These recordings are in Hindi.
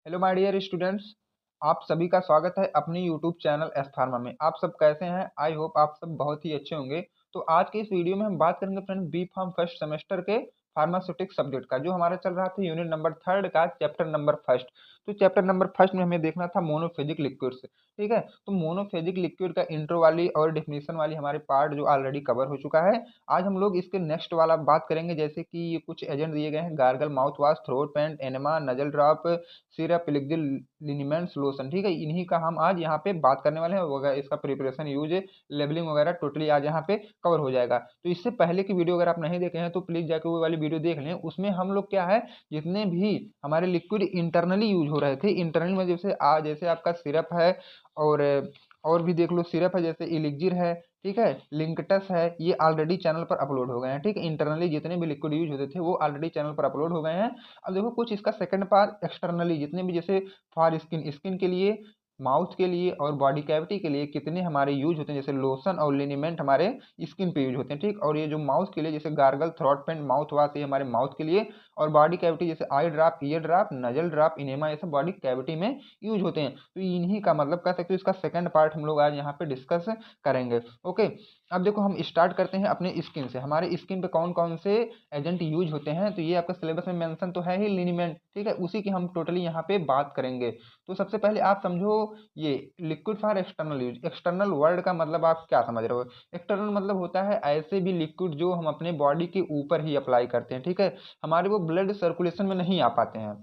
Hello my dear students. आप सभी का स्वागत है अपनी यूट्यूब चैनल एस फार्मा में। आप सब कैसे हैं? आई होप आप सब बहुत ही अच्छे होंगे। तो आज के इस वीडियो में हम बात करेंगे friend B pharm first semester के फार्मास्यूटिक सब्जेक्ट का, जो हमारा चल रहा था यूनिट नंबर 3 का चैप्टर नंबर फर्स्ट। तो चैप्टर नंबर फर्स्ट में हमें देखना था मोनोफेजिक लिक्विड्स। ठीक है, तो मोनोफेजिक लिक्विड का इंट्रो वाली और डिफिनीशन वाली हमारे पार्ट जो ऑलरेडी कवर हो चुका है। आज हम लोग इसके नेक्स्ट वाला बात करेंगे, जैसे कि ये कुछ एजेंट दिए गए हैं: gargle, mouth wash, throat paint, enema, nasal drop, syrup, liquid liniments, lotion. ठीक है, इन्हीं का हम आज यहाँ पे बात करने वाले हैं वगैरह। इसका प्रिपरेशन, यूज, लेबलिंग वगैरह टोटली आज यहाँ पे कवर हो जाएगा। तो इससे पहले की वीडियो अगर आप नहीं देखे हैं तो प्लीज जाके वो वाली वीडियो देख लें। उसमें हम लोग क्या है, जितने भी हमारे लिक्विड इंटरनली यूज हो रहे थे, इंटरनल में जैसे आपका सिरप है, और और भी देख लो, सिरप है, जैसे इलिक्जिर है, ठीक है, लिंकटस है, ये ऑलरेडी चैनल पर अपलोड हो गए हैं। ठीक है, इंटरनली जितने भी लिक्विड यूज होते थे वो ऑलरेडी चैनल पर अपलोड हो गए हैं। अब देखो कुछ इसका सेकंड पार्ट एक्सटर्नली जितने भी, जैसे फॉर स्किन, स्किन के लिए, माउथ के लिए और बॉडी कैविटी के लिए कितने हमारे यूज होते हैं, जैसे लोशन और लिनीमेंट हमारे स्किन पे यूज होते हैं। ठीक, और ये जो माउथ के लिए, जैसे gargle, throat paint, mouth wash, ये हमारे माउथ के लिए, और बॉडी कैविटी जैसे eye drop, ear drop, nasal drop, enema, ये सब बॉडी कैविटी में यूज होते हैं। तो इन्हीं का मतलब कह सकते हो इसका सेकंड पार्ट हम लोग आज यहाँ पे डिस्कस करेंगे। ओके, अब देखो हम स्टार्ट करते हैं अपने स्किन से। हमारे स्किन पे कौन कौन से एजेंट यूज होते हैं, तो ये आपका सिलेबस में मेंशन तो है ही, लिनीमेंट। ठीक है, उसी की हम टोटली यहाँ पे बात करेंगे। तो सबसे पहले आप समझो, ये liquid for external use, external word का मतलब आप क्या समझ रहे हो? एक्सटर्नल मतलब होता है ऐसे भी लिक्विड जो हम अपने बॉडी के ऊपर ही अप्लाई करते हैं। ठीक है, हमारे वो ब्लड सर्कुलेशन में नहीं आ पाते हैं,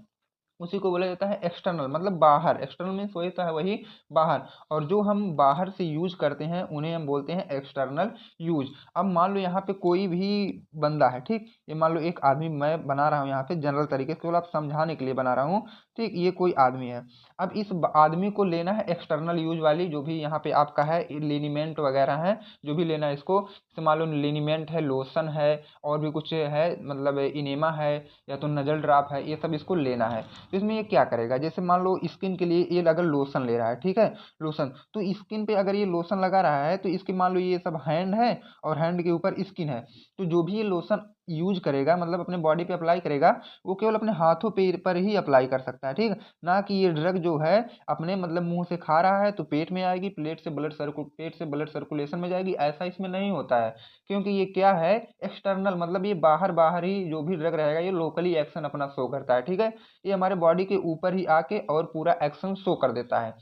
उसी को बोला जाता है एक्सटर्नल, मतलब बाहर। एक्सटर्नल मीन्स वही तो है, वही बाहर। और जो हम बाहर से यूज करते हैं उन्हें हम बोलते हैं एक्सटर्नल यूज। अब मान लो यहाँ पे कोई भी बंदा है, ठीक, ये मान लो एक आदमी मैं बना रहा हूँ यहाँ पे जनरल तरीके से, केवल आप समझाने के लिए बना रहा हूँ। ठीक, ये कोई आदमी है। अब इस आदमी को लेना है एक्सटर्नल यूज वाली, जो भी यहाँ पे आपका है लिनीमेंट वगैरह है, जो भी लेना है इसको। जैसे मान लो लिनीमेंट है, लोशन है, और भी कुछ है, मतलब इनेमा है, या तो नजल ड्रॉप है, ये सब इसको लेना है। तो इसमें ये क्या करेगा, जैसे मान लो स्किन के लिए ये अगर लोशन ले रहा है, ठीक है, लोशन, तो स्किन पे अगर ये लोशन लगा रहा है तो इसके मान लो ये सब हैंड है, और हैंड के ऊपर स्किन है, तो जो भी ये लोशन यूज करेगा, मतलब अपने बॉडी पे अप्लाई करेगा, वो केवल अपने हाथों पे पर ही अप्लाई कर सकता है। ठीक, ना कि ये ड्रग जो है अपने मतलब मुंह से खा रहा है तो पेट में आएगी, पेट से ब्लड सर्कुलेशन में जाएगी, ऐसा इसमें नहीं होता है। क्योंकि ये क्या है, एक्सटर्नल, मतलब ये बाहर बाहर ही जो भी ड्रग रहेगा ये लोकली एक्शन अपना शो करता है। ठीक है, ये हमारे बॉडी के ऊपर ही आके और पूरा एक्शन शो कर देता है।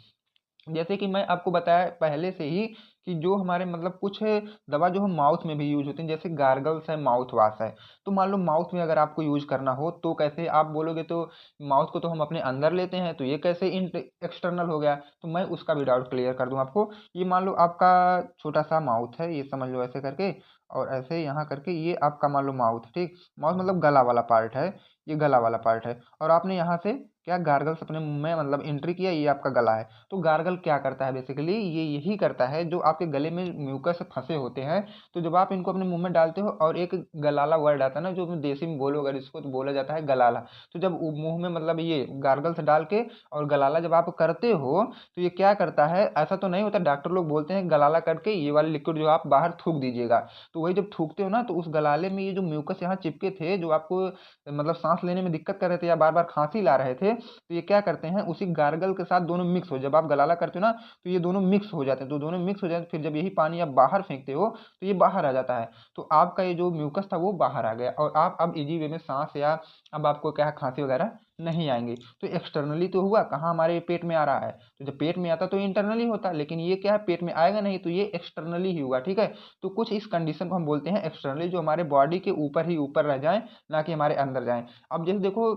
जैसे कि मैं आपको बताया पहले से ही कि जो हमारे मतलब कुछ दवा जो हम माउथ में भी यूज होती हैं, जैसे गार्गल्स है, माउथ वॉश है। तो मान लो माउथ में अगर आपको यूज करना हो तो कैसे आप बोलोगे, तो माउथ को तो हम अपने अंदर लेते हैं, तो ये कैसे एक्सटर्नल हो गया? तो मैं उसका भी डाउट क्लियर कर दूं आपको। ये मान लो आपका छोटा सा माउथ है, ये समझ लो ऐसे करके, और ऐसे यहाँ करके, ये आपका मान लो माउथ। ठीक, माउथ मतलब गला वाला पार्ट है, ये गला वाला पार्ट है, और आपने यहाँ से क्या गार्गल्स अपने मुंह में मतलब एंट्री किया, ये आपका गला है। तो गार्गल क्या करता है, बेसिकली ये यही करता है, जो आपके गले में म्यूकस फंसे होते हैं, तो जब आप इनको अपने मुंह में डालते हो, और एक गलाला वर्ड आता है ना, जो देसी में बोलो अगर इसको, तो बोला जाता है गलाला। तो जब मुंह में मतलब ये गार्गल्स डाल के और गलाला जब आप करते हो, तो ये क्या करता है, ऐसा तो नहीं होता, डॉक्टर लोग बोलते हैं गलाला करके ये वाले लिक्विड जो आप बाहर थूक दीजिएगा। तो वही जब थूकते हो ना, तो उस गलाले में ये जो म्यूकस यहाँ चिपके थे, जो आपको मतलब सांस लेने में दिक्कत कर रहे थे या बार बार खांसी ला रहे थे, तो ये क्या करते हैं, उसी गार्गल के साथ दोनों मिक्स हो, जब आप गलाला करते हो ना, तो ये दोनों मिक्स हो जाते हैं। तो दोनों मिक्स हो जाते हैं, फिर जब यही पानी आप बाहर फेंकते हो तो ये बाहर आ जाता है। तो आपका ये जो म्यूकस था वो बाहर आ गया, और आप अब इजी वे में सांस, या अब आपको क्या है, खांसी वगैरह नहीं आएंगी। तो एक्सटर्नली तो हुआ, कहाँ हमारे पेट में आ रहा है, तो जब पेट में आता तो इंटरनली होता, लेकिन ये क्या है, पेट में आएगा नहीं, तो ये एक्सटर्नली ही हुआ। ठीक है, तो कुछ इस कंडीशन को हम बोलते हैं एक्सटर्नली, जो हमारे बॉडी के ऊपर ही ऊपर रह जाए, ना कि हमारे अंदर जाए। अब जैसे देखो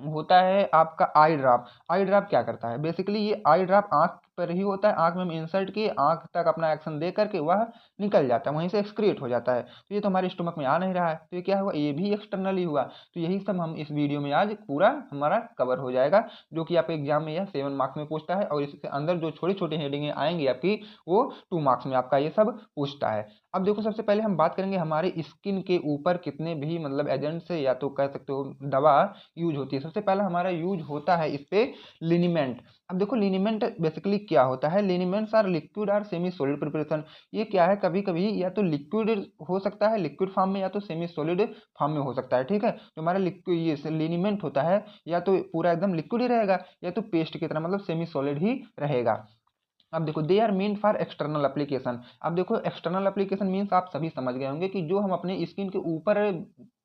होता है आपका आई ड्रॉप। आई ड्रॉप क्या करता है, बेसिकली ये आई ड्रॉप आंख पर ही होता है, आंख में हम इंसर्ट किए, आंख तक अपना एक्शन दे करके वह निकल जाता है, वहीं से एक्सक्रिएट हो जाता है। तो ये तो हमारे स्टोमक में आ नहीं रहा है, तो ये क्या हुआ, ये भी एक्सटर्नली हुआ। तो यही सब हम इस वीडियो में आज पूरा हमारा कवर हो जाएगा, जो कि आपके एग्जाम में यह 7 मार्क्स में पूछता है, और इसके अंदर जो छोटी छोटी हेडिंगें आएंगी आपकी, वो 2 मार्क्स में आपका ये सब पूछता है। अब देखो सबसे पहले हम बात करेंगे हमारे स्किन के ऊपर कितने भी मतलब एजेंट से या तो कह सकते हो दवा यूज होती है। सबसे पहला हमारा यूज होता है इस पे लिनीमेंट। अब देखो लिनीमेंट बेसिकली क्या होता है, लिनीमेंट्स आर लिक्विड और सेमी सॉलिड प्रिपरेशन। ये क्या है, कभी कभी या तो लिक्विड हो सकता है लिक्विड फॉर्म में, या तो सेमी सॉलिड फॉर्म में हो सकता है। ठीक है, जो हमारा लिक्विड ये लिनीमेंट होता है या तो पूरा एकदम लिक्विड ही रहेगा या तो पेस्ट की तरह मतलब सेमी सॉलिड ही रहेगा। अब देखो they are mean for external application. अब देखो एक्सटर्नल एप्लीकेशन मीन्स आप सभी समझ गए होंगे कि जो हम अपने स्किन के ऊपर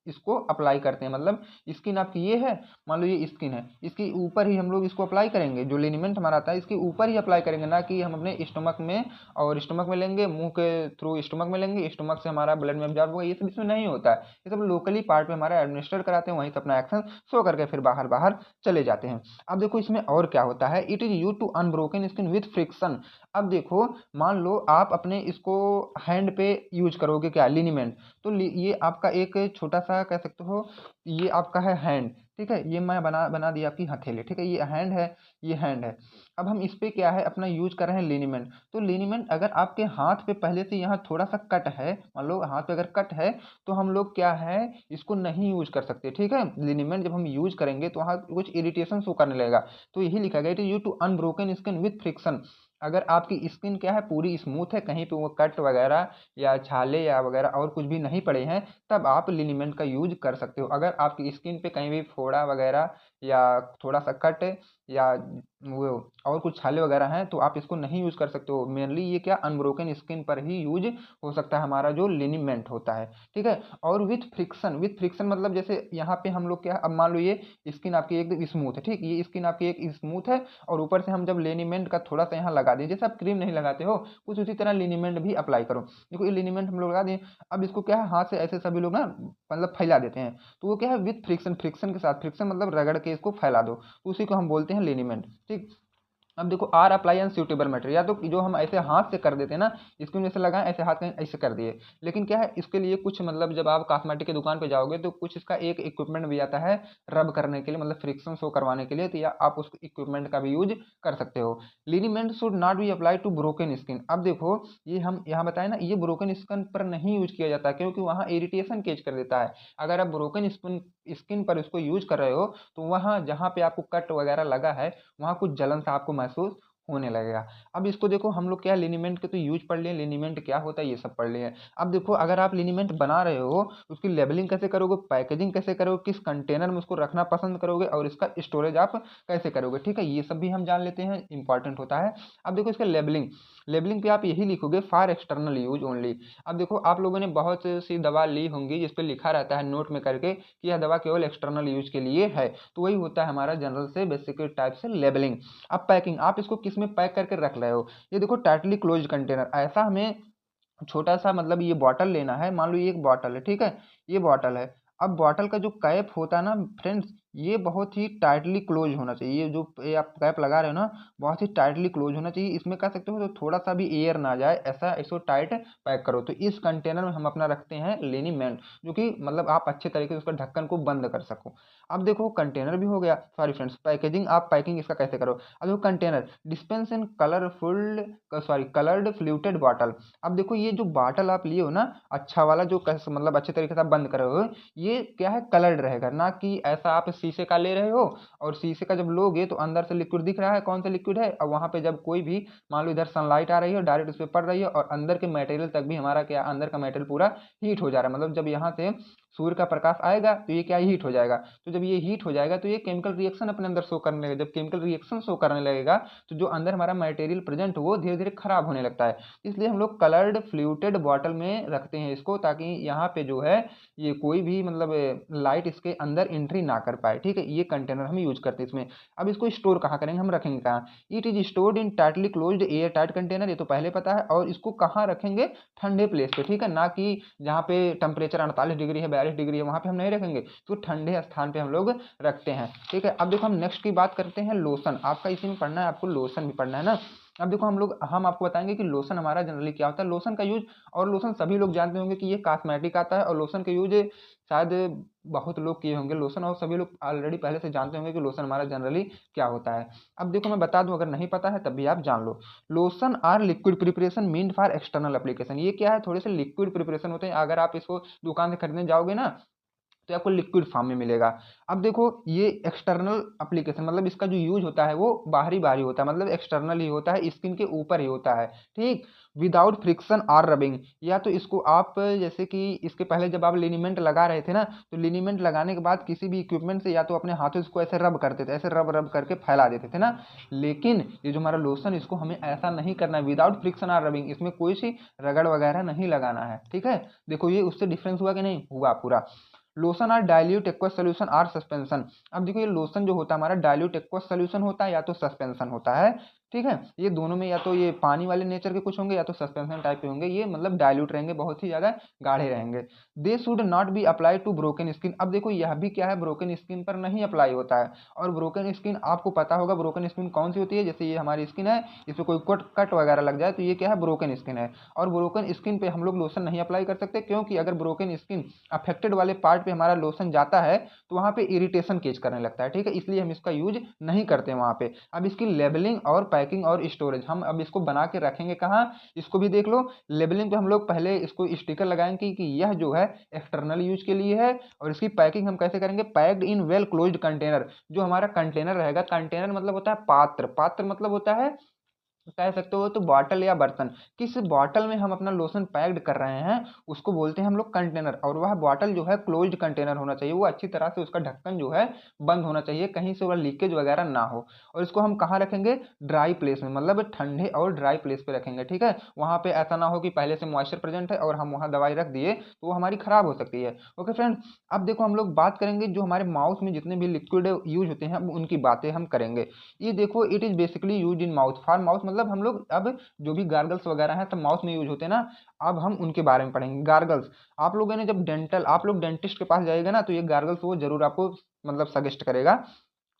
इसको अप्लाई करते हैं। मतलब स्किन आपकी ये है, मान लो ये स्किन है, इसके ऊपर ही हम लोग इसको अप्लाई करेंगे। जो लिनीमेंट हमारा आता है इसके ऊपर ही अप्लाई करेंगे, ना कि हम अपने स्टमक में और स्टमक में लेंगे, मुंह के थ्रू स्टमक में लेंगे, स्टमक से हमारा ब्लड में एब्जॉर्ब होगा। ये सब इसमें नहीं होता है, ये सब लोकली पार्ट में हमारा एडमिनिस्टर कराते हैं, वहीं से अपना एक्शन शो करके फिर बाहर बाहर चले जाते हैं। अब देखो इसमें और क्या होता है, it is use to unbroken skin with friction. अब देखो मान लो आप अपने इसको हैंड पे यूज करोगे क्या, लिनीमेंट, तो ये आपका एक छोटा सा कह सकते हो, ये आपका है हैंड। ठीक है, ये मैं बना बना दिया आपकी हथेली। ठीक है, ये हैंड है, ये हैंड है। अब हम इस पे क्या है अपना यूज कर रहे हैं लिनीमेंट। तो लिनीमेंट अगर आपके हाथ पे पहले से यहाँ थोड़ा सा कट है, मान लो हाथ पे अगर कट है, तो हम लोग क्या है इसको नहीं यूज कर सकते। ठीक है, लिनीमेंट जब हम यूज करेंगे तो वहाँ कुछ इरिटेशन शो करने लगेगा। तो यही लिखा गया, it is use to unbroken skin with friction. अगर आपकी स्किन क्या है पूरी स्मूथ है, कहीं पे वो कट वगैरह या छाले या वगैरह और कुछ भी नहीं पड़े हैं, तब आप लिनीमेंट का यूज कर सकते हो। अगर आपकी स्किन पे कहीं भी फोड़ा वगैरह या थोड़ा सा कट या वो और कुछ छाले वगैरह हैं, तो आप इसको नहीं यूज कर सकते हो। मेनली ये क्या अनब्रोकन स्किन पर ही यूज हो सकता है हमारा जो लिनीमेंट होता है। ठीक है, और विथ फ्रिक्शन, विथ फ्रिक्शन मतलब जैसे यहाँ पे हम लोग क्या, अब मान लो ये स्किन आपकी एकदम स्मूथ है, ठीक, ये स्किन आपकी एक स्मूथ है, और ऊपर से हम जब लिनीमेंट का थोड़ा सा यहाँ लगा दें, जैसे आप क्रीम नहीं लगाते हो कुछ उसी तरह लिनीमेंट भी अप्लाई करो। देखो ये लिनीमेंट हम लोग लगा दें, अब इसको क्या है हाथ से ऐसे सभी लोग ना मतलब फैला देते हैं, तो वो क्या है विथ फ्रिक्शन, फ्रिक्शन के साथ, फ्रिक्शन मतलब रगड़ के इसको फैला दो, तो उसी को हम बोलते हैं लिनीमेंट। ठीक, अब देखो are apply an suitable material, या तो जो हम ऐसे हाथ से कर देते हैं ना, स्किन जैसे लगाएं ऐसे हाथ में ऐसे कर दिए, लेकिन क्या है इसके लिए कुछ मतलब जब आप कॉस्मेटिक की दुकान पे जाओगे तो कुछ इसका एक इक्विपमेंट भी आता है रब करने के लिए, मतलब फ्रिक्शन शो करवाने के लिए, तो या आप उस इक्विपमेंट का भी यूज कर सकते हो। Liniment should not be apply to broken skin. अब देखो ये हम यहाँ बताए ना, ये ब्रोकन स्किन पर नहीं यूज किया जाता क्योंकि वहाँ इरिटेशन केज कर देता है। अगर आप ब्रोकन स्किन पर इसको यूज कर रहे हो तो वहाँ जहाँ पे आपको कट वगैरह लगा है वहाँ कुछ जलन सा आपको महसूस होने लगेगा। अब इसको देखो हम लोग क्या लिनीमेंट के तो यूज पढ़ लिए, लिनीमेंट क्या होता है ये सब पढ़ लिए। अब देखो अगर आप लिनीमेंट बना रहे हो उसकी लेबलिंग कैसे करोगे, पैकेजिंग कैसे करोगे, किस कंटेनर में उसको रखना पसंद करोगे, और इसका स्टोरेज आप कैसे करोगे, ठीक है, ये सब भी हम जान लेते हैं, इंपॉर्टेंट होता है। अब देखो इसका लेबलिंग, लेबलिंग पे आप यही लिखोगे फॉर एक्सटर्नल यूज ओनली। अब देखो आप लोगों ने बहुत सी दवा ली होंगी जिस पे लिखा रहता है नोट में करके कि यह दवा केवल एक्सटर्नल यूज के लिए है, तो वही होता है हमारा जनरल से बेसिक टाइप से लेबलिंग। अब पैकिंग, आप इसको किस में पैक करके रख रहे हो, ये देखो टाइटली क्लोज कंटेनर, ऐसा हमें छोटा सा मतलब ये बॉटल लेना है, मान लो ये एक बॉटल है, ठीक है, ये बॉटल है। अब बॉटल का जो कैप होता है ना फ्रेंड्स, ये बहुत ही टाइटली क्लोज होना चाहिए, ये जो ये आप कैप लगा रहे हो ना बहुत ही टाइटली क्लोज होना चाहिए, इसमें कह सकते हो तो थोड़ा सा भी एयर ना जाए, ऐसा इसको टाइट पैक करो। तो इस कंटेनर में हम अपना रखते हैं लिनीमेंट, जो कि मतलब आप अच्छे तरीके से उसका ढक्कन को बंद कर सको। अब देखो कंटेनर भी हो गया, सॉरी फ्रेंड्स पैकेजिंग, आप पैकिंग इसका कैसे करो। अब देखो container dispense in colourful sorry coloured fluted bottle. अब देखो ये जो बॉटल आप लिए हो ना अच्छा वाला, जो कैसे मतलब अच्छे तरीके से आप बंद करे हो, ये क्या है कलर्ड रहेगा, ना कि ऐसा आप शीशे का ले रहे हो और शीशे का जब लोगे तो अंदर से लिक्विड दिख रहा है कौन सा लिक्विड है, और वहां पे जब कोई भी मान लो इधर सनलाइट आ रही है डायरेक्ट उस पर पड़ रही है और अंदर के मटेरियल तक भी हमारा क्या अंदर का मटेरियल पूरा हीट हो जा रहा है, मतलब जब यहाँ से सूर्य का प्रकाश आएगा तो ये क्या हीट हो जाएगा, तो जब ये हीट हो जाएगा तो ये केमिकल रिएक्शन अपने अंदर शो करने लगेगा, जब केमिकल रिएक्शन शो करने लगेगा तो जो अंदर हमारा मटेरियल प्रेजेंट हो वो धीरे धीरे खराब होने लगता है। इसलिए हम लोग कलर्ड फ्लूटेड बॉटल में रखते हैं इसको, ताकि यहाँ पे जो है ये कोई भी मतलब लाइट इसके अंदर एंट्री ना कर पाए। ठीक है, ये कंटेनर हम यूज करते हैं इसमें। अब इसको स्टोर कहाँ करेंगे, हम रखेंगे कहाँ, it is stored in tightly closed air tight container, ये तो पहले पता है, और इसको कहाँ रखेंगे ठंडे प्लेस पे, ठीक है, ना कि जहाँ पे टेम्परेचर 48 डिग्री है 42 डिग्री है वहाँ पे हम नहीं रखेंगे, तो ठंडे स्थान पे हम लोग रखते हैं। ठीक है, अब देखो हम नेक्स्ट की बात करते हैं लोशन, आपका इसी में पढ़ना है, आपको लोशन भी पढ़ना है ना। अब देखो हम आपको बताएंगे कि लोशन हमारा जनरली क्या होता है, लोशन का यूज, और लोशन सभी लोग जानते होंगे कि ये कॉस्मेटिक आता है, और लोशन का यूज शायद बहुत लोग किए होंगे लोशन, और सभी लोग ऑलरेडी पहले से जानते होंगे कि लोशन हमारा जनरली क्या होता है। अब देखो मैं बता दूं, अगर नहीं पता है तब भी आप जान लो। Lotion are liquid preparation meant for external application. ये क्या है, थोड़े से लिक्विड प्रिपरेशन होते हैं। अगर आप इसको दुकान से खरीदने जाओगे ना तो आपको लिक्विड फॉर्म में मिलेगा। अब देखो ये एक्सटर्नल एप्लीकेशन मतलब इसका जो यूज होता है वो बाहरी बाहरी होता है, मतलब एक्सटर्नल ही होता है, स्किन के ऊपर ही होता है, ठीक। विदाउट फ्रिक्शन और रबिंग, या तो इसको आप जैसे कि इसके पहले जब आप लिनीमेंट लगा रहे थे ना, तो लिनीमेंट लगाने के बाद किसी भी इक्विपमेंट से या तो अपने हाथों से इसको ऐसे रब करते थे, ऐसे रब रब करके फैला देते थे ना। लेकिन ये जो हमारा लोशन, इसको हमें ऐसा नहीं करना है, विदाउट फ्रिक्शन और रबिंग, इसमें कोई सी रगड़ वगैरह नहीं लगाना है, ठीक है। देखो ये उससे डिफरेंस हुआ कि नहीं हुआ पूरा। लोशन और dilute aqueous solution or suspension. अब देखो ये लोशन जो होता है हमारा डाइल्यूट एक्वस सोल्यूशन होता है या तो सस्पेंशन होता है, ठीक है। ये दोनों में या तो ये पानी वाले नेचर के कुछ होंगे या तो सस्पेंशन टाइप के होंगे, ये मतलब डाइल्यूट रहेंगे, बहुत ही ज्यादा गाढ़े रहेंगे। They should not be apply to broken skin. अब देखो यह भी क्या है, ब्रोकन स्किन पर नहीं अप्लाई होता है। और ब्रोकन स्किन आपको पता होगा ब्रोकन स्किन कौन सी होती है, जैसे ये हमारी स्किन है, इसमें कोई कट कट वगैरह लग जाए तो ये क्या है, ब्रोकन स्किन है। और ब्रोकन स्किन पे हम लोग लोशन नहीं अप्लाई कर सकते, क्योंकि अगर ब्रोकन स्किन अफेक्टेड वाले पार्ट पे हमारा लोशन जाता है तो वहां पे इरिटेशन केज करने लगता है, ठीक है। इसलिए हम इसका यूज नहीं करते वहां पे। अब इसकी लेबलिंग और पैकिंग और स्टोरेज हम अब इसको बना के रखेंगे कहाँ, इसको भी देख लो। लेबलिंग पे हम लोग पहले इसको स्टिकर लगाएंगे कि यह जो है एक्सटर्नल यूज के लिए है। और इसकी पैकिंग हम कैसे करेंगे, packed in well closed container. जो हमारा कंटेनर रहेगा, कंटेनर मतलब होता है पात्र, पात्र मतलब होता है कह सकते हो तो बॉटल या बर्तन। किस बॉटल में हम अपना लोशन पैक्ड कर रहे हैं उसको बोलते हैं हम लोग कंटेनर। और वह बॉटल जो है क्लोज्ड कंटेनर होना चाहिए, वो अच्छी तरह से उसका ढक्कन जो है बंद होना चाहिए, कहीं से वह लीकेज वगैरह ना हो। और इसको हम कहाँ रखेंगे, ड्राई प्लेस में, मतलब ठंडे और ड्राई प्लेस पे रखेंगे, ठीक है। वहां पे ऐसा ना हो कि पहले से मॉइस्चर प्रेजेंट है और हम वहां दवाई रख दिए तो वो हमारी खराब हो सकती है। ओके फ्रेंड, अब देखो हम लोग बात करेंगे जो हमारे माउथ में जितने भी लिक्विड यूज होते हैं, अब उनकी बातें हम करेंगे। ये देखो it is basically use in mouth, for mouth मतलब हम लोग अब जो भी गार्गल्स वगैरह हैं सब माउथ में यूज होते हैं ना। अब हम उनके बारे में पढ़ेंगे। गार्गल्स, आप लोगों ने जब डेंटल, आप लोग डेंटिस्ट के पास जाएगा ना तो ये गार्गल्स वो जरूर आपको मतलब सजेस्ट करेगा।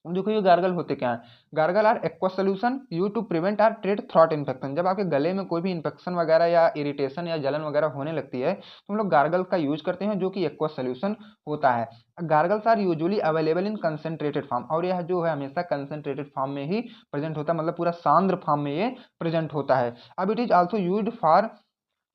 अब देखो ये गार्गल होते क्या हैं, gargle are aqua solution use to prevent or treat throat infection. जब आपके गले में कोई भी इन्फेक्शन वगैरह या इरिटेशन या जलन वगैरह होने लगती है तो हम लोग गार्गल का यूज करते हैं, जो कि एक्वा सोल्यूशन होता है। Gargles are usually available in concentrated form, और यह जो है हमेशा कंसेंट्रेटेड फॉर्म में ही प्रेजेंट होता है, मतलब पूरा सांद्र फॉर्म में ये प्रेजेंट होता है। अब it is also used for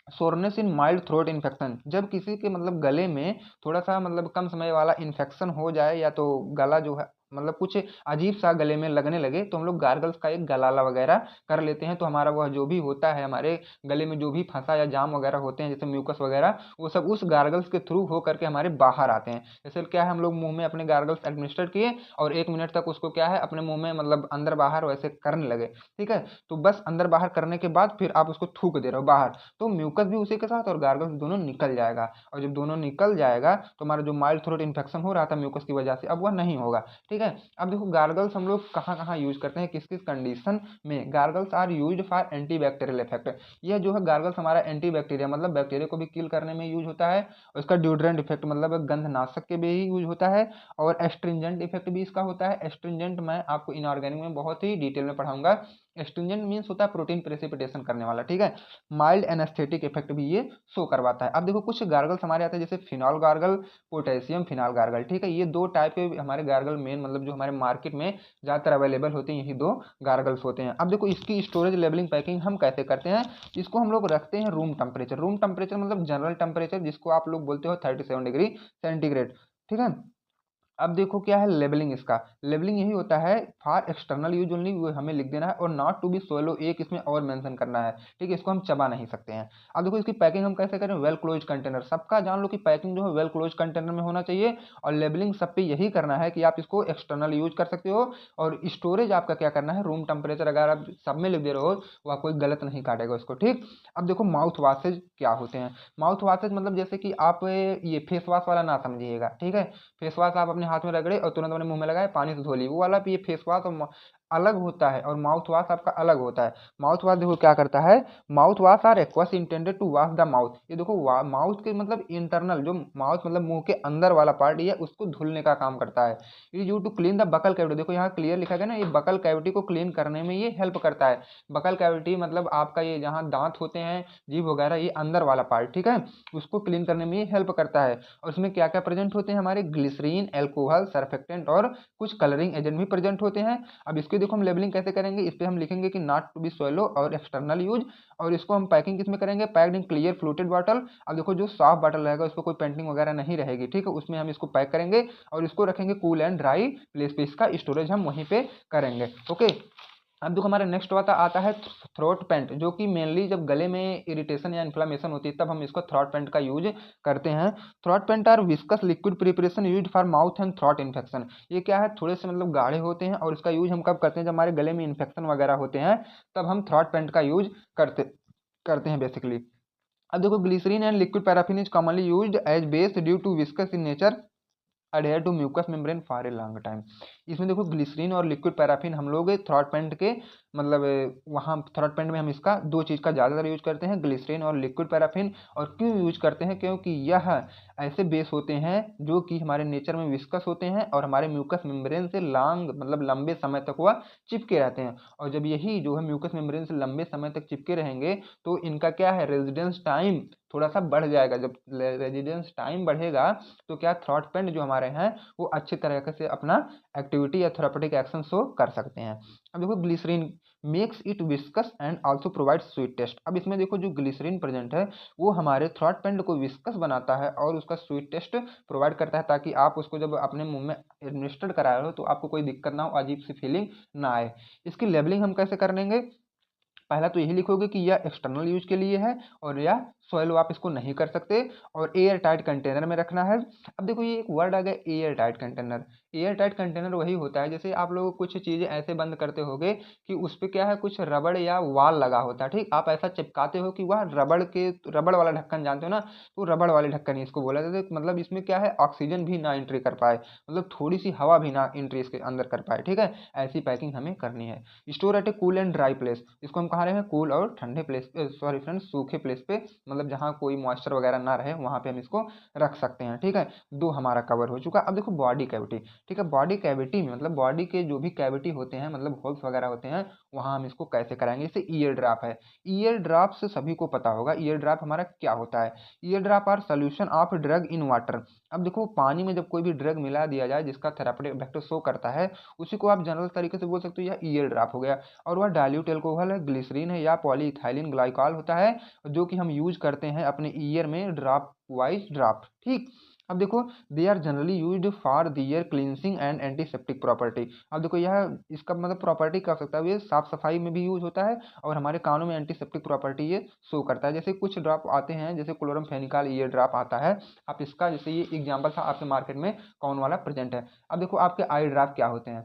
soreness in mild throat infection. जब किसी के मतलब गले में थोड़ा सा मतलब कम समय वाला इन्फेक्शन हो जाए या तो गला जो है मतलब कुछ अजीब सा गले में लगने लगे तो हम लोग गार्गल्स का एक गलाला वगैरह कर लेते हैं, तो हमारा वह जो भी होता है हमारे गले में जो भी फंसा या जाम वगैरह होते हैं जैसे म्यूकस वगैरह, वो सब उस गार्गल्स के थ्रू हो करके हमारे बाहर आते हैं। जैसे क्या है, हम लोग मुंह में अपने गार्गल्स एडमिनिस्टर किए और 1 मिनट तक उसको क्या है अपने मुंह में मतलब अंदर बाहर वैसे करने लगे, ठीक है। तो बस अंदर बाहर करने के बाद फिर आप उसको थूक दे रहे हो बाहर, तो म्यूकस भी उसी के साथ और गार्गल्स दोनों निकल जाएगा। और जब दोनों निकल जाएगा तो हमारा जो माइल्ड थ्रोट इन्फेक्शन हो रहा था म्यूकस की वजह से अब वह नहीं होगा, ठीक है। अब देखो गार्गल्स हम लोग कहाँ कहाँ यूज करते हैं, किस किस कंडीशन में। Gargles are used for anti bacterial effect. यह जो है गार्गल्स हमारा एंटी बैक्टीरिया मतलब बैक्टीरिया को भी किल करने में यूज होता है। उसका ड्यूड्रेंट इफेक्ट मतलब गंधनाशक के भी यूज होता है। और एस्ट्रिंजेंट इफेक्ट भी इसका होता है। एस्ट्रिंजेंट मैं आपको इनऑर्गेनिक में बहुत ही डिटेल में पढ़ाऊंगा। एस्ट्रिंजेंट मीन्स होता है प्रोटीन प्रेसिपिटेशन करने वाला, ठीक है। माइल्ड एनेस्थेटिक इफेक्ट भी ये शो करवाता है। अब देखो कुछ गार्गल्स हमारे आते हैं जैसे phenol gargle, potassium phenol gargle, ठीक है। ये दो टाइप के हमारे गार्गल मेन मतलब जो हमारे मार्केट में ज़्यादातर अवेलेबल होते हैं, यही दो गार्गल्स होते हैं। अब देखो इसकी स्टोरेज लेबलिंग पैकिंग हम कैसे करते हैं, इसको हम लोग रखते हैं रूम टेम्परेचर। रूम टेम्परेचर मतलब जनरल टेम्परेचर जिसको आप लोग बोलते हो 37 डिग्री सेंटीग्रेड, ठीक है। अब देखो क्या है लेबलिंग, इसका लेबलिंग यही होता है फॉर एक्सटर्नल यूज ओनली, वो हमें लिख देना है और नॉट टू बी सोलो एक इसमें और मेंशन करना है, ठीक है। इसको हम चबा नहीं सकते हैं। अब देखो इसकी पैकिंग हम कैसे करें, वेल क्लोज कंटेनर। सबका जान लो कि पैकिंग जो है वेल क्लोज कंटेनर में होना चाहिए। और लेबलिंग सब पे यही करना है कि आप इसको एक्सटर्नल यूज कर सकते हो। और स्टोरेज आपका क्या करना है, रूम टेम्परेचर अगर आप सब में लिख दे रहे हो वह कोई गलत नहीं काटेगा उसको, ठीक। अब देखो माउथ वॉशेज क्या होते हैं। माउथ वॉशेज मतलब जैसे कि आप ये फेस वॉश वाला ना समझिएगा, ठीक है। फेस वॉश आप अपने हाथ में रगड़े और तुरंत अपने मुंह में लगाए पानी से धो ली, वो वाला भी ये फेस वॉश अलग होता है और माउथ वॉश आपका अलग होता है। माउथ वॉश देखो क्या करता है, mouth wash are aqueous intended to wash the mouth. ये देखो माउथ के मतलब इंटरनल, जो माउथ मतलब मुंह के अंदर वाला पार्ट, ये उसको धुलने का काम करता है। ये use to clean the buccal cavity, देखो यहाँ क्लियर लिखा गया ना, ये बकल कैविटी को क्लीन करने में ये हेल्प करता है। बकल कैविटी मतलब आपका ये जहाँ दांत होते हैं, जीभ वगैरह, ये अंदर वाला पार्ट, ठीक है, उसको क्लीन करने में ये हेल्प करता है। और उसमें क्या क्या प्रेजेंट होते हैं हमारे, ग्लिसरीन, एल्कोहल, सर्फेक्टेंट और कुछ कलरिंग एजेंट भी प्रेजेंट होते हैं। अब इसकी देखो हम लेबलिंग कैसे करेंगे, इस पे हम लिखेंगे कि नॉट टू बी सोलो और एक्सटर्नल यूज। और इसको हम पैकिंग किसमें करेंगे, packed in clear fluted bottle. अब देखो जो सॉफ्ट बॉटल रहेगा उस पर कोई पेंटिंग वगैरह नहीं रहेगी, ठीक है, उसमें हम इसको पैक करेंगे और इसको रखेंगे कूल एंड ड्राई प्लेस पे, इसका स्टोरेज हम वहीं पे करेंगे। ओके, अब देखो हमारा नेक्स्ट आता है थ्रोट पेंट, जो कि मेनली जब गले में इरिटेशन या इन्फ्लामेशन होती है तब हम इसको थ्रोट पेंट का यूज करते हैं। Throat paint are viscous liquid preparation used for mouth and throat infection. ये क्या है, थोड़े से मतलब गाढ़े होते हैं और इसका यूज हम कब करते हैं, जब हमारे गले में इन्फेक्शन वगैरह होते हैं तब हम थ्रोट पेंट का यूज करते हैं बेसिकली। अब देखो glycerin and liquid paraffin is commonly used as base due to viscous in nature, adhere to mucous membrane for a long time. इसमें देखो ग्लिसरीन और लिक्विड पैराफिन हम लोग थ्रोट पेंट के मतलब वहाँ थ्रोट पेंट में हम इसका दो चीज़ का ज़्यादातर यूज करते हैं, ग्लिसरीन और लिक्विड पैराफिन। और क्यों यूज करते हैं, क्योंकि यह ऐसे बेस होते हैं जो कि हमारे नेचर में विस्कस होते हैं और हमारे म्यूकस मेम्ब्रेन से लॉन्ग मतलब लंबे समय तक वह चिपके रहते हैं। और जब यही जो है म्यूकस मेम्ब्रेन से लंबे समय तक चिपके रहेंगे तो इनका क्या है, रेजिडेंस टाइम थोड़ा सा बढ़ जाएगा। जब रेजिडेंस टाइम बढ़ेगा तो क्या, थ्रोट पेंट जो हमारे हैं वो अच्छी तरीके से अपना एक्टिविटी या थेरापेटिक एक्शन शो कर सकते हैं। अब देखो glycerin makes it viscous and also provide sweet taste. अब इसमें देखो जो ग्लिसरीन प्रेजेंट है वो हमारे थ्रोट पेंट को विस्कस बनाता है और उसका स्वीट टेस्ट प्रोवाइड करता है, ताकि आप उसको जब अपने मुंह में एडमिनिस्टर करा रहे हो तो आपको कोई दिक्कत ना हो, अजीब सी फीलिंग ना आए। इसकी लेबलिंग हम कैसे कर लेंगे, पहला तो यही लिखोगे कि यह एक्सटर्नल यूज के लिए है और यह सॉइलो आप इसको नहीं कर सकते और एयर टाइट कंटेनर में रखना है। अब देखो ये एक वर्ड आ गया air tight container. Air tight container वही होता है जैसे आप लोग कुछ चीज़ें ऐसे बंद करते होगे कि उस पर क्या है, कुछ रबड़ या वाल लगा होता है, ठीक, आप ऐसा चिपकाते हो कि वह रबड़ वाला ढक्कन जानते हो ना, तो रबड़ वाले ढक्कन ही इसको बोला जाता है। मतलब इसमें क्या है, ऑक्सीजन भी ना एंट्री कर पाए, मतलब थोड़ी सी हवा भी ना एंट्री इसके अंदर कर पाए, ठीक है, ऐसी पैकिंग हमें करनी है। Store at a cool and dry place, इसको हम कहाँ रहे हैं, कूल और ठंडे प्लेस पे, सॉरी फ्रेंड्स, सूखे प्लेस पे, मतलब जहाँ कोई मॉइस्चर वगैरह ना रहे वहाँ पे हम इसको रख सकते हैं, ठीक है। दो हमारा कवर हो चुका। अब देखो बॉडी कैविटी, ठीक है, बॉडी कैविटी में मतलब बॉडी के जो भी कैविटी होते हैं मतलब होल्स वगैरह होते हैं वहाँ हम इसको कैसे कराएंगे, जैसे ईयर ड्रॉप है। ईयर ड्रॉप से सभी को पता होगा ईयर ड्रॉप हमारा क्या होता है। Ear drop are solution of drug in water. अब देखो पानी में जब कोई भी ड्रग मिला दिया जाए जिसका थेरापेटिक इफेक्ट शो करता है, उसी को आप जनरल तरीके से बोल सकते हो यह ईयर ड्रॉप हो गया। और वह डाइल्यूट एल्कोहल है, ग्लिसरीन है या पॉलीइथाइलिन ग्लाइकॉल होता है, जो कि हम यूज करते हैं अपने ईयर में ड्रॉप वाइज ड्रॉप, ठीक। अब देखो they are generally used for their cleansing and antiseptic property. अब देखो यह इसका मतलब प्रॉपर्टी क्या हो सकता है, ये साफ सफाई में भी यूज होता है और हमारे कानों में एंटीसेप्टिक प्रॉपर्टी ये शो करता है। जैसे कुछ ड्रॉप आते हैं जैसे क्लोरमफेनिकॉल ईयर ड्रॉप आता है, आप इसका जैसे ये एग्जाम्पल था आपके मार्केट में कौन वाला प्रेजेंट है। अब देखो आपके आई ड्रॉप क्या होते हैं,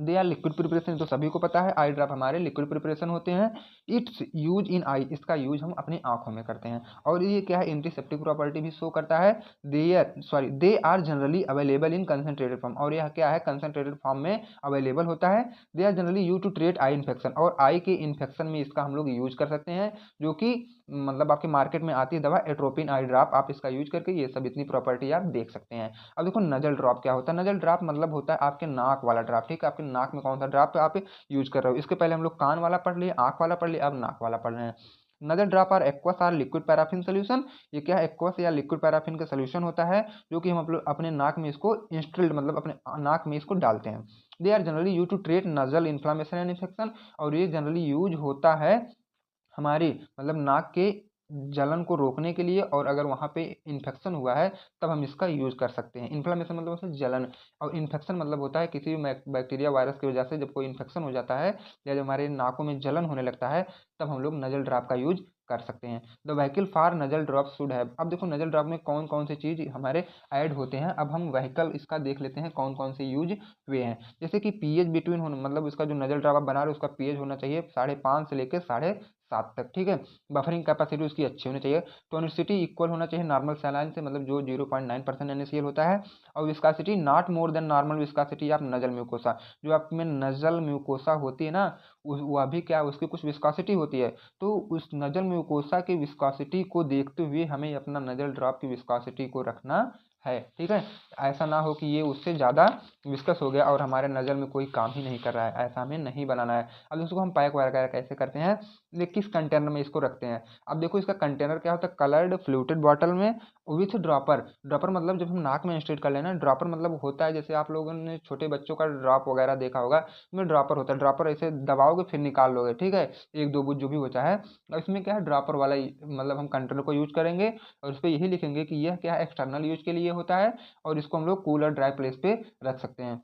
दे आर लिक्विड प्रिपरेशन, तो सभी को पता है आई ड्रॉप हमारे लिक्विड प्रिपरेशन होते हैं। इट्स यूज इन आई, इसका यूज हम अपनी आंखों में करते हैं। और ये क्या है, एंटीसेप्टिक प्रॉपर्टी भी शो करता है। They are generally available in concentrated form, और यह क्या है, कंसनट्रेटेड फॉर्म में अवेलेबल होता है। They are generally use to treat eye infection, और आई के इन्फेक्शन में इसका हम लोग यूज कर सकते हैं, जो कि मतलब आपके मार्केट में आती है दवा एट्रोपिन आई ड्रॉप, आप इसका यूज करके ये सब इतनी प्रॉपर्टी आप देख सकते हैं। अब देखो नजल ड्रॉप क्या होता है, नजल ड्रॉप मतलब होता है आपके नाक वाला ड्रॉप, ठीक है, आपके नाक में कौन सा ड्रॉप आप यूज कर रहे हो। इसके पहले हम लोग कान वाला पढ़ लिए, आंख वाला पढ़ लिए, अब नाक वाला पढ़ रहे हैं। Nasal drop are aqueous or liquid paraffin solution, ये क्या है, एक्वस या लिक्विड पैराफिन का सोल्यूशन होता है जो कि हम अपने नाक में इसको इंस्टिल्ड मतलब अपने नाक में इसको डालते हैं। They are generally use to treat nasal inflammation and infection, और ये जनरली यूज होता है हमारी मतलब नाक के जलन को रोकने के लिए, और अगर वहाँ पे इन्फेक्शन हुआ है तब हम इसका यूज कर सकते हैं। इन्फ्लामेशन मतलब होता है जलन, और इन्फेक्शन मतलब होता है किसी भी बैक्टीरिया वायरस की वजह से जब कोई इन्फेक्शन हो जाता है या जब हमारे नाकों में जलन होने लगता है तब हम लोग नजल ड्रॉप का यूज कर सकते हैं। The vehicle for nasal drop should have, अब देखो नजल ड्रॉप में कौन कौन सी चीज हमारे ऐड होते हैं, अब हम व्हीकल इसका देख लेते हैं कौन कौन से यूज हुए हैं। जैसे कि पीएच बिटवीन होना, मतलब इसका जो नजल ड्रॉप आप बना रहे हो उसका पीएच होना चाहिए 5.5 से लेकर 7 तक, ठीक है। बफरिंग कैपेसिटी उसकी अच्छी होनी चाहिए। टोनिसिटी इक्वल होना चाहिए नॉर्मल सैलाइन से, मतलब जो 0.9% NaCl होता है। और viscosity not more than normal viscosity of nasal mucosa, जो आप में नजल म्यूकोसा होती है ना, वह भी क्या उसकी कुछ विस्कासिटी होती है। तो उस नजल म्यूकोसा की विस्कासिटी को देखते हुए हमें अपना नजल ड्रॉप की विस्कासिटी को रखना है, ठीक है। ऐसा ना हो कि ये उससे ज़्यादा विस्कस हो गया और हमारे नज़र में कोई काम ही नहीं कर रहा है, ऐसा हमें नहीं बनाना है। अब इसको हम पैक वगैरह कैसे करते हैं, ये किस कंटेनर में इसको रखते हैं। अब देखो इसका कंटेनर क्या होता है, कलर्ड फ्लूटेड बॉटल में विथ ड्रॉपर। ड्रॉपर मतलब जब हम नाक में इंस्टेट कर लेना, ड्रॉपर मतलब होता है जैसे आप लोगों ने छोटे बच्चों का ड्रॉप वगैरह देखा होगा, इसमें ड्रॉपर होता है। ड्रॉपर ऐसे दबाओगे फिर निकाल लोगे, ठीक है, 1-2 बूंद जो भी होता है। और इसमें क्या है, ड्रॉपर वाला मतलब हम कंटेनर को यूज करेंगे और उस पर यही लिखेंगे कि यह क्या है, एक्सटर्नल यूज के लिए होता है और इसको हम लोग कूल और ड्राई प्लेस पे रख सकते हैं।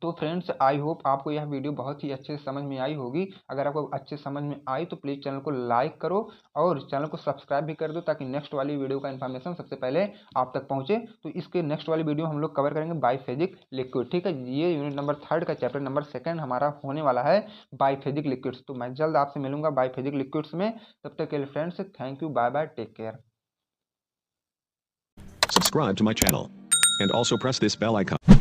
तो फ्रेंड्स आई होप आपको यह वीडियो बहुत ही अच्छे से समझ में आई होगी। अगर आपको अच्छे समझ में आई तो प्लीज़ चैनल को लाइक करो और चैनल को सब्सक्राइब भी कर दो, ताकि नेक्स्ट वाली वीडियो का इन्फॉर्मेशन सबसे पहले आप तक पहुंचे। तो इसके नेक्स्ट वाली वीडियो हम लोग कवर करेंगे बाइफेजिक लिक्विड, ठीक है। ये यूनिट नंबर 3 का चैप्टर नंबर 2 हमारा होने वाला है बाइफेजिक लिक्विड्स। तो मैं जल्द आपसे मिलूंगा बाइफेजिक लिक्विड्स में। तब तक के लिए friends thank you, bye bye, take care. Subscribe to my channel and also press this bell icon.